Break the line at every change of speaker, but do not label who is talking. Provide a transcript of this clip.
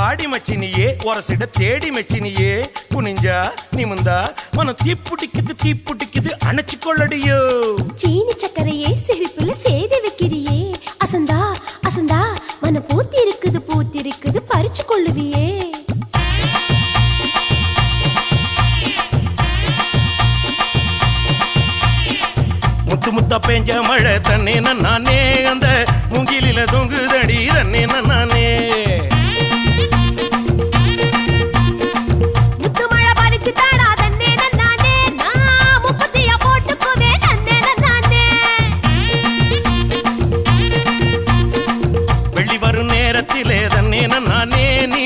வாடி மச்சினியே ஒரசிட தேடி மச்சினியே குனிஞ்சா நிமிந்தா மனம் தீப்புட்டிக்குது அணைச்சு கொள்ளடியோ
சீனி சக்கரையே சிரிப்புல சேதி வைக்கிறியே அசந்தா அசந்தா மனம் பூத்தி இருக்குது பறிச்சு கொள்ளுவியே
முத்து முத்தா பெஞ்ச மழை தன்னே நானே அந்த மூங்கிலில தொங்குதடி தன்னே நானே
முத்து மழை பறிச்சு தாடா தன்னே நானே நான் முப்பத்தியா போட்டுக்குவே தன்னே நானே
வெள்ளி வரும் நேரத்திலே தன்னே நானே நீ